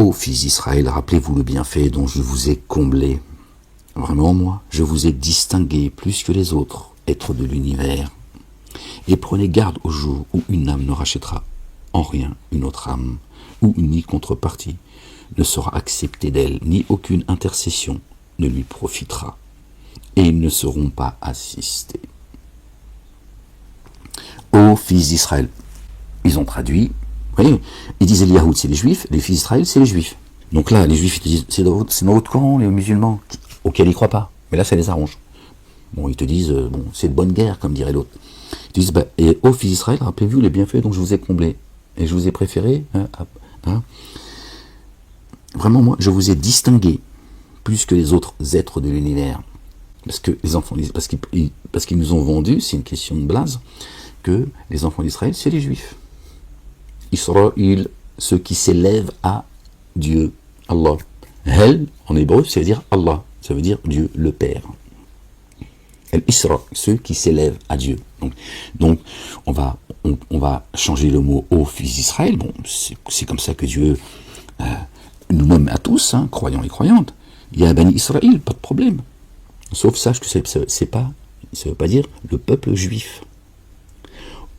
Ô fils d'Israël, rappelez-vous le bienfait dont je vous ai comblé. Vraiment, moi, je vous ai distingué plus que les autres êtres de l'univers. Et prenez garde au jour où une âme ne rachètera en rien une autre âme, où ni contrepartie ne sera acceptée d'elle, ni aucune intercession ne lui profitera, et ils ne seront pas assistés. Ô fils d'Israël, ils ont traduit, vous voyez, ils disaient les Yahoud, c'est les Juifs, les fils d'Israël, c'est les Juifs. Donc là, les Juifs, ils te disent, c'est dans votre Coran, les musulmans, auxquels ils ne croient pas. Mais là, ça les arrange. Bon, ils te disent, bon, c'est de bonne guerre, comme dirait l'autre. Ils te disent, et ô fils d'Israël, rappelez-vous les bienfaits dont je vous ai comblé, et je vous ai préféré, vraiment, moi, je vous ai distingué plus que les autres êtres de l'univers. Parce que les enfants, parce qu'ils nous ont vendu, c'est une question de blase, que les enfants d'Israël, c'est les Juifs. Israël, ceux qui s'élèvent à Dieu, Allah. Hel, en hébreu, ça veut dire Allah, ça veut dire Dieu, le Père. El Isra, ceux qui s'élèvent à Dieu. Donc on va changer le mot ô fils d'Israël. Bon, c'est comme ça que Dieu nous nomme à tous, croyants et croyantes. Il y a Bani Israël, pas de problème. Sauf sache que ça veut pas dire le peuple juif.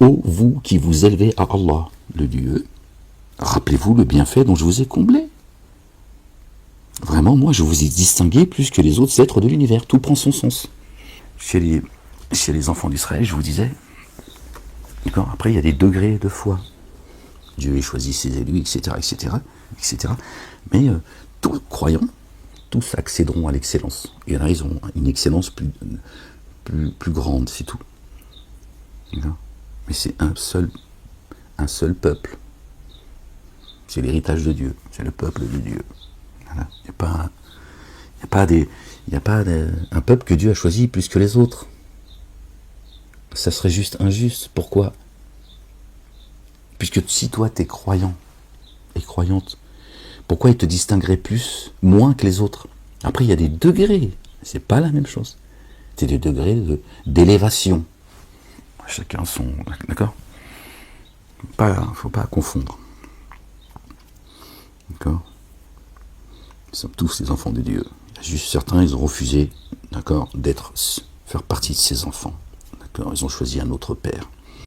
Ô vous qui vous élevez à Allah, le Dieu, rappelez-vous le bienfait dont je vous ai comblé. Vraiment, moi, je vous ai distingué plus que les autres êtres de l'univers. Tout prend son sens. Chez les enfants d'Israël, je vous disais, d'accord, après, il y a des degrés de foi. Dieu a choisi ses élus, etc., etc., etc. Mais tous croyants, tous accéderont à l'excellence. Il y en a, ils ont une excellence plus grande, c'est tout. D'accord. Mais c'est un seul peuple. C'est l'héritage de Dieu. C'est le peuple de Dieu. Voilà. Il n'y a pas un peuple que Dieu a choisi plus que les autres. Ça serait juste injuste. Pourquoi? Puisque si toi t'es croyant et croyante, pourquoi il te distinguerait moins que les autres? Après, il y a des degrés. C'est pas la même chose. C'est des degrés d'élévation. Chacun son... D'accord? Faut pas confondre. D'accord? Ils sont tous les enfants de Dieu. Il y a juste certains, ils ont refusé, d'accord, faire partie de ces enfants. D'accord? Ils ont choisi un autre père.